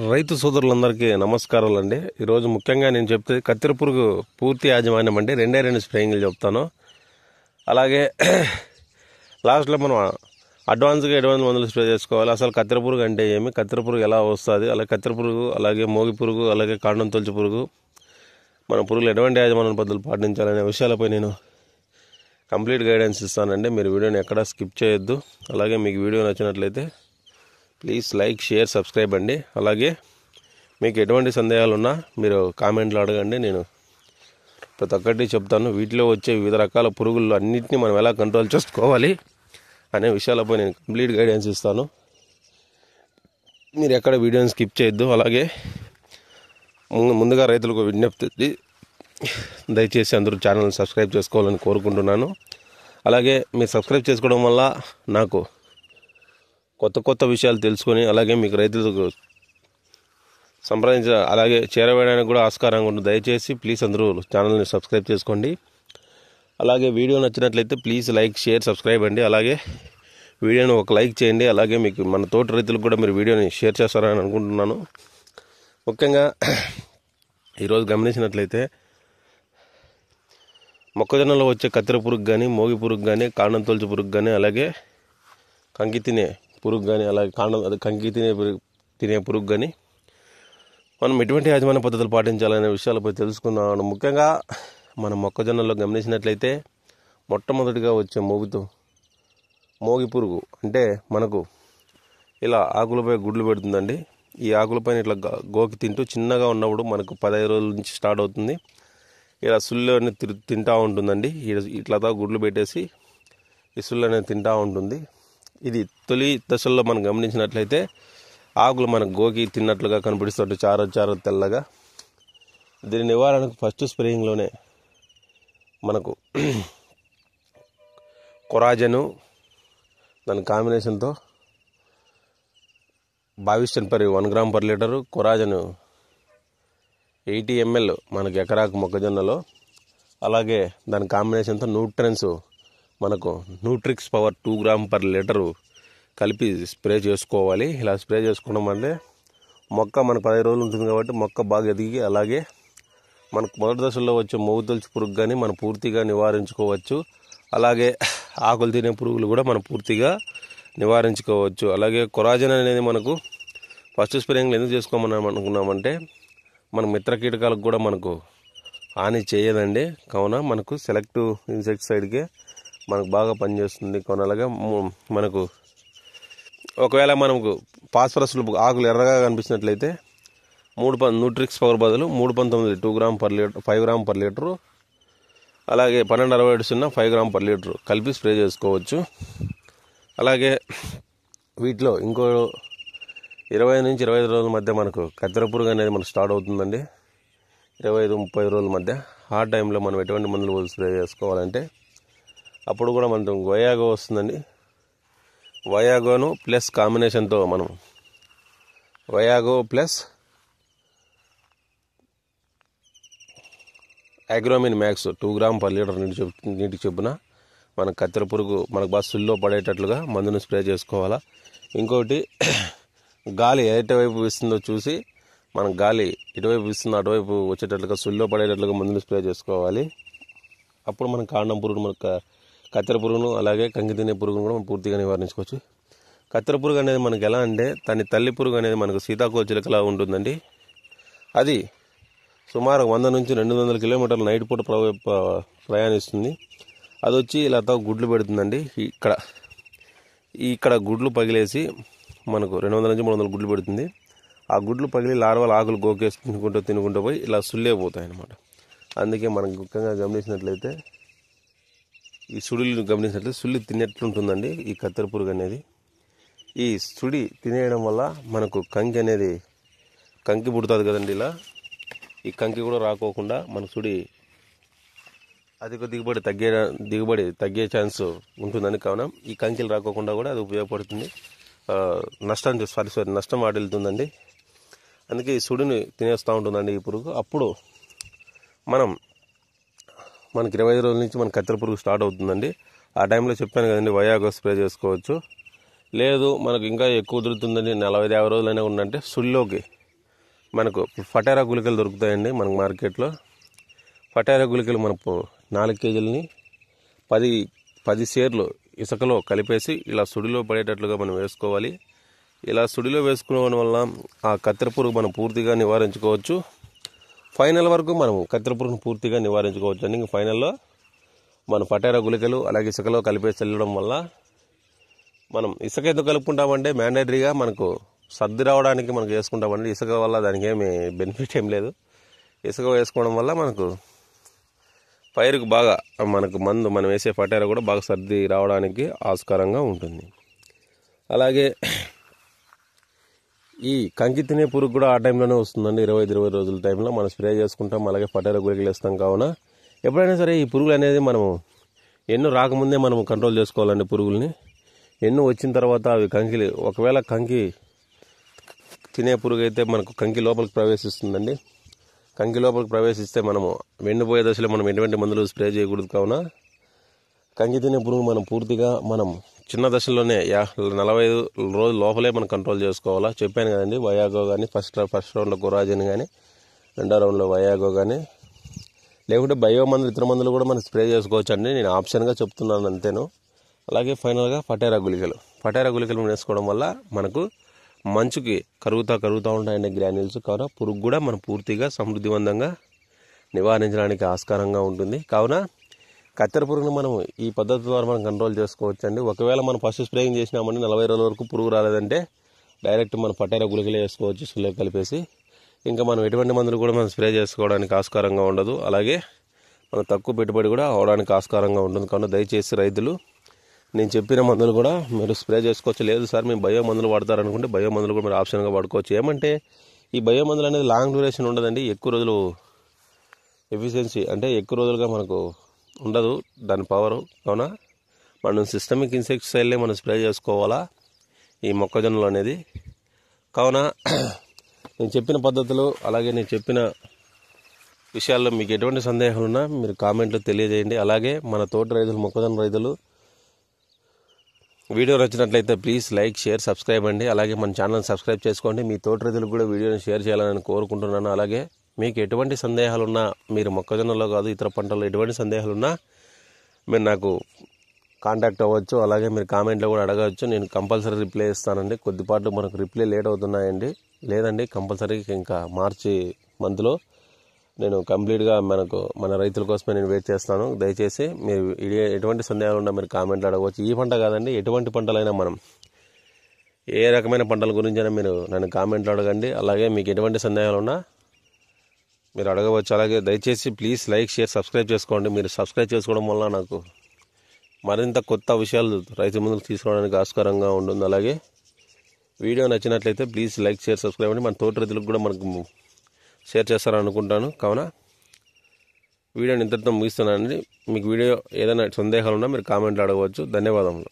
రైతు సోదరులందరికీ నమస్కారాలండి. ఈరోజు ముఖ్యంగా నేను చెప్తే కత్తెర పురుగు పూర్తి యాజమాన్యం అండి. రెండు స్ప్రేయింగ్లు చెప్తాను. అలాగే లాస్ట్లో మనం అడ్వాన్స్గా మందులు స్ప్రే చేసుకోవాలి. అసలు కత్తెర పురుగు అంటే ఏమి, కత్తెర పురుగు ఎలా వస్తుంది, అలాగే కత్తెర పురుగు, అలాగే మోగి పురుగు, అలాగే కాండం తొలచు పురుగు, మన పురుగులు ఎటువంటి యాజమాన్య పద్ధతులు పాటించాలనే విషయాలపై నేను కంప్లీట్ గైడెన్స్ ఇస్తానండి. మీరు వీడియోని ఎక్కడా స్కిప్ చేయొద్దు. అలాగే మీకు వీడియో నచ్చినట్లయితే ప్లీజ్ లైక్, షేర్, సబ్స్క్రైబ్ అండి. అలాగే మీకు ఎటువంటి సందేహాలు ఉన్నా మీరు కామెంట్లో అడగండి. నేను ప్రతి ఒక్కటి చెప్తాను. వీటిలో వచ్చే వివిధ రకాల పురుగులు అన్నింటినీ మనం ఎలా కంట్రోల్ చేసుకోవాలి అనే విషయాలపై నేను కంప్లీట్ గైడెన్స్ ఇస్తాను. మీరు ఎక్కడ వీడియోని స్కిప్ చేయొద్దు. అలాగే ముందుగా రైతులకు విజ్ఞప్తి, దయచేసి అందరూ ఛానల్ని సబ్స్క్రైబ్ చేసుకోవాలని కోరుకుంటున్నాను. అలాగే మీరు సబ్స్క్రైబ్ చేసుకోవడం వల్ల నాకు కొత్త విషయాలు తెలుసుకొని అలాగే మీకు రైతులకు అలాగే చేరవేయడానికి కూడా ఆస్కారంగా ఉంటుంది. దయచేసి ప్లీజ్ అందరూ ఛానల్ని సబ్స్క్రైబ్ చేసుకోండి. అలాగే వీడియో నచ్చినట్లయితే ప్లీజ్ లైక్, షేర్, సబ్స్క్రైబ్ అండి. అలాగే వీడియోని ఒక లైక్ చేయండి. అలాగే మీకు మన తోటి రైతులకు కూడా మీరు వీడియోని షేర్ చేస్తారని అనుకుంటున్నాను. ముఖ్యంగా ఈరోజు గమనించినట్లయితే మొక్కజొన్నలో వచ్చే కత్తెర పురుగు కానీ, మోగి పురుగు కానీ, కాండం తొలచు పురుగు కానీ, అలాగే కంకి తినే పురుగు కానీ, అలాగే కంకి తినే పురుగు కానీ మనం ఎటువంటి యాజమాన్య పద్ధతులు పాటించాలనే విషయాలపై తెలుసుకుందాం. ముఖ్యంగా మనం మొక్కజొన్నలో గమనించినట్లయితే మొట్టమొదటిగా వచ్చే మోగి పురుగు అంటే మనకు ఇలా ఆకులపై గుడ్లు పెడుతుందండి. ఈ ఆకులపైన ఇట్లా గోకి తింటూ చిన్నగా ఉన్నప్పుడు మనకు 15 రోజుల నుంచి స్టార్ట్ అవుతుంది. ఇలా సుళ్ళు అనేది తింటూ ఉంటుందండి. ఇట్లా గుడ్లు పెట్టేసి ఈ సుళ్ళు అనేది తింటూ ఉంటుంది. ఇది తొలి దశల్లో మనం గమనించినట్లయితే ఆకులు మనకు గోకి తిన్నట్లుగా కనిపిస్తుంటే చార తెల్లగా. దీని నివారణకు ఫస్ట్ స్ప్రేయింగ్లోనే మనకు కొరాజను దాని కాంబినేషన్తో 22 1 గ్రామ్ పర్ లీటరు, కొరాజను 80 ml మనకు ఎకరాకు మొక్కజొన్నలో, అలాగే దాని కాంబినేషన్తో న్యూట్రియన్స్ మనకు న్యూట్రిక్స్ పవర్ 2 గ్రామ్ పర్ లీటరు కలిపి స్ప్రే చేసుకోవాలి. ఇలా స్ప్రే చేసుకోవడం అంటే మొక్క మనకు 15 రోజులు ఉంటుంది కాబట్టి మొక్క బాగా ఎదిగి, అలాగే మనకు మొదటి దశలో వచ్చే మోగు తొలచు పురుగు కానీ మనం పూర్తిగా నివారించుకోవచ్చు. అలాగే ఆకులు తినే పురుగులు కూడా మనం పూర్తిగా నివారించుకోవచ్చు. అలాగే కొరాజన్ అనేది మనకు ఫస్ట్ స్ప్రేయింగ్లో ఎందుకు చేసుకోమనుకున్నామంటే మన మిత్ర కీటకాలకు కూడా మనకు హాని చేయదండి. కావున మనకు సెలెక్టివ్ ఇన్సెక్టిసైడ్కే మనకు బాగా పనిచేస్తుంది. కావున అలాగే మనకు ఒకవేళ మనకు ఫాస్ఫరస్లు ఆకులు ఎర్రగా కనిపించినట్లయితే న్యూట్రిక్స్ పవర్ బదులు 319 2 gram per litre 5 gram per litre, అలాగే 1260 5 గ్రామ్ పర్ లీటరు కలిపి స్ప్రే చేసుకోవచ్చు. అలాగే వీటిలో ఇంకో 20 నుంచి 25 రోజుల మధ్య మనకు కత్తెర పురుగు అనేది మనకు స్టార్ట్ అవుతుందండి. 25-30 రోజుల మధ్య. ఆ టైంలో మనం ఎటువంటి మందులు స్ప్రే చేసుకోవాలంటే అప్పుడు కూడా మనకు వయాగో వస్తుందండి. వయాగోను ప్లస్ కాంబినేషన్తో మనం వయాగో plus Agromin max 2 gram per litre నీటికి చొప్పున మన కత్తెర పురుగు మనకు బాగా సుల్లో పడేటట్లుగా మందును స్ప్రే చేసుకోవాలా. ఇంకోటి గాలి ఎటువైపు వీస్తుందో చూసి మనం గాలి ఇటువైపు వీస్తుందో అటువైపు వచ్చేటట్లుగా సుల్లో పడేటట్లుగా మందును స్ప్రే చేసుకోవాలి. అప్పుడు మనం కాండం పురుగును, మనకు కత్తెర పురుగును, అలాగే కంకి తినే పురుగును కూడా మనం పూర్తిగా నివారించుకోవచ్చు. కత్తెర పురుగు అనేది మనకి ఎలా అంటే దాని తల్లి పురుగు అనేది మనకు సీతాకోచిలుకలా ఉంటుందండి. అది సుమారు 100 నుంచి 200 కిలోమీటర్ల నైట్ పూట ప్రయాణిస్తుంది. అది వచ్చి ఇలా గుడ్లు పెడుతుందండి. ఇక్కడ గుడ్లు పగిలేసి మనకు 200 నుంచి 300 గుడ్లు పెడుతుంది. ఆ గుడ్లు పగిలి లార్వాల ఆకులు గోకేసి తినుకుంటూ పోయి ఇలా సుల్లే పోతాయి అన్నమాట. అందుకే మనకు ముఖ్యంగా గమనించినట్లయితే ఈ సుడిని గమనించినట్లయితే సుల్లి తినేట్లుంటుందండి ఈ కత్తెర పురుగు అనేది. ఈ సుడి తినేయడం వల్ల మనకు కంకి పుడుతుంది కదండి. ఇలా ఈ కంకి కూడా రాకోకుండా మన సుడి అధిక దిగుబడి తగ్గే ఛాన్స్ ఉంటుందని. కావున ఈ కంకిలు రాకోకుండా కూడా అది ఉపయోగపడుతుంది. నష్టం వాటిల్తుందండి. అందుకే ఈ సుడిని తినేస్తూ ఉంటుందండి ఈ పురుగు. అప్పుడు మనకి 25 రోజుల నుంచి మన కత్తెర పురుగు స్టార్ట్ అవుతుందండి. ఆ టైంలో చెప్పాను కదండి, వయాగో స్ప్రే చేసుకోవచ్చు. లేదు మనకు ఇంకా ఎక్కువ కుదురుతుందని 40-50 రోజులైనా ఉందంటే సుల్లోకి మనకు ఫటేరా గుళికలు దొరుకుతాయండి మనకు మార్కెట్లో. ఫటేరా గుళికలు మనకు 4 కేజీలని 10 సేర్లు ఇసుకలో కలిపేసి ఇలా సుడిలో పడేటట్లుగా మనం వేసుకోవాలి. ఇలా సుడిలో వేసుకోవడం వల్ల ఆ కత్తెర పురుగు మనం పూర్తిగా నివారించుకోవచ్చు. ఫైనల్ వరకు మనం కత్తెర పురుగును పూర్తిగా నివారించుకోవచ్చు అండి. ఇంక ఫైనల్లో మనం ఫటేరా గుళికలు అలాగే ఇసుకలో కలిపేసి వెళ్ళడం వల్ల, మనం ఇసుక ఎందుకు కలుపుకుంటామంటే మ్యాండేటరీగా మనకు సర్ది రావడానికి మనకు వేసుకుంటామండి. ఇసుక వల్ల దానికి ఏమి బెనిఫిట్ ఏం లేదు. ఇసుక వేసుకోవడం వల్ల మనకు పైరుకు బాగా మనకు మనం వేసే ఫటేరా కూడా బాగా సర్ది రావడానికి ఆస్కారంగా ఉంటుంది. అలాగే ఈ కంకి తినే పురుగు కూడా ఆ టైంలోనే వస్తుందండి. 25 రోజుల టైంలో మనం స్ప్రే చేసుకుంటాం. అలాగే ఫటేరా గుళికలు వేస్తాం. కావున ఎప్పుడైనా సరే ఈ పురుగులు అనేది మనము ఎన్ను రాకముందే మనం కంట్రోల్ చేసుకోవాలండి పురుగుల్ని. ఎన్ను వచ్చిన తర్వాత అవి కంకిలు, ఒకవేళ కంకి తినే పురుగు అయితే మనకు కంకి లోపలికి ప్రవేశిస్తుందండి. కంకి లోపలికి ప్రవేశిస్తే మనము వెండిపోయే దశలో మనం ఎటువంటి మందులు స్ప్రే చేయకూడదు. కావున కంకి తినే పురుగు మనం పూర్తిగా మనం చిన్న దశలోనే 45 రోజుల లోపలే మనం కంట్రోల్ చేసుకోవాలా. చెప్పాను కదండి, వయాగో కానీ ఫస్ట్ రౌండ్లో కొరాజన్ కానీ, రెండో రౌండ్లో వయాగో కానీ, లేకుంటే బయో మందులు ఇతర మందులు కూడా మనం స్ప్రే చేసుకోవచ్చు అండి. నేను ఆప్షన్గా చెప్తున్నాను అంతేను. అలాగే ఫైనల్గా ఫటేరా గుళికలు వేసుకోవడం వల్ల మనకు మంచుకి కరుగుతూ ఉంటాయండి గ్రాన్యూల్స్. కావున పురుగు కూడా మనం పూర్తిగా సమృద్ధివంతంగా నివారించడానికి ఆస్కారంగా ఉంటుంది. కావున కత్తెర పురుగును మనం ఈ పద్ధతి ద్వారా మనం కంట్రోల్ చేసుకోవచ్చు అండి. ఒకవేళ మనం ఫస్ట్ స్ప్రేయింగ్ చేసినామంటే 40 రోజుల వరకు పురుగు రాలేదంటే డైరెక్ట్ మనం ఫటేరా గుళికలే వేసుకోవచ్చు సుల్లో కలిపేసి. ఇంకా మనం ఎటువంటి మందులు కూడా మనం స్ప్రే చేసుకోవడానికి ఆస్కారంగా ఉండదు. అలాగే మనం తక్కువ పెట్టుబడి కూడా అవడానికి ఆస్కారంగా ఉంటుంది. కావున దయచేసి రైతులు నేను చెప్పిన మందులు కూడా మీరు స్ప్రే చేసుకోవచ్చు. లేదు సార్ మేము బయో మందులు వాడతారనుకుంటే బయో మందులు కూడా మీరు ఆప్షన్గా వాడుకోవచ్చు. ఏమంటే ఈ బయో మందులు అనేది లాంగ్ డ్యూరేషన్ ఉండదండి. ఎక్కువ రోజులు ఎఫిషియన్సీ అంటే ఎక్కువ రోజులుగా మనకు ఉండదు దాని పవరు. కావున మనం సిస్టమిక్ ఇన్సెక్టిసైడ్లే మనం స్ప్రే చేసుకోవాలా ఈ మొక్కజొన్నలు అనేది. కావున నేను చెప్పిన పద్ధతులు అలాగే నేను చెప్పిన విషయాల్లో మీకు ఎటువంటి సందేహాలు ఉన్నా మీరు కామెంట్లో తెలియజేయండి. అలాగే మన తోటి రైతులు, మొక్కజొన్న రైతులు వీడియో నచ్చినట్లయితే ప్లీజ్ లైక్, షేర్, సబ్స్క్రైబ్ అండి. అలాగే మన ఛానల్ సబ్స్క్రైబ్ చేసుకోండి. మీ తోటి రైతులకు కూడా వీడియోని షేర్ చేయాలని కోరుకుంటున్నాను. అలాగే మీకు ఎటువంటి సందేహాలున్నా, మీరు మొక్కజొన్నలో కాదు ఇతర పంటల్లో ఎటువంటి సందేహాలున్నా మీరు నాకు కాంటాక్ట్ అవ్వచ్చు. అలాగే మీరు కామెంట్లో కూడా అడగవచ్చు. నేను కంపల్సరీ రిప్లై ఇస్తానండి. కొద్దిపాటు మనకు రిప్లై లేట్ అవుతున్నాయండి. లేదండి, కంపల్సరీ ఇంకా మార్చి మంత్లో నేను కంప్లీట్గా మన రైతుల కోసమే నేను వెయిట్ చేస్తాను. దయచేసి మీరు ఎటువంటి సందేహాలు ఉన్నా మీరు కామెంట్లు అడగవచ్చు. ఈ పంట కాదండి, ఎటువంటి పంటలైనా మనం ఏ రకమైన పంటల గురించైనా మీరు నన్ను కామెంట్లు అడగండి. అలాగే మీకు ఎటువంటి సందేహాలు ఉన్నా మీరు అడగవచ్చు. అలాగే దయచేసి ప్లీజ్ లైక్, షేర్, సబ్స్క్రైబ్ చేసుకోండి. మీరు సబ్స్క్రైబ్ చేసుకోవడం వల్ల నాకు మరింత కొత్త విషయాలు రైతు ముందుకు తీసుకోవడానికి ఆస్కారంగా ఉంటుంది. అలాగే వీడియో నచ్చినట్లయితే ప్లీజ్ లైక్, షేర్, సబ్స్క్రైబ్ అండి. మన తోటి రైతులకు కూడా మనకు షేర్ చేస్తారని అనుకుంటాను. కావున వీడియోని ఇంతటితో ముగిస్తున్నానండి. మీకు వీడియో ఏదైనా సందేహాలు ఉన్నా మీరు కామెంట్లు అడగవచ్చు. ధన్యవాదములు.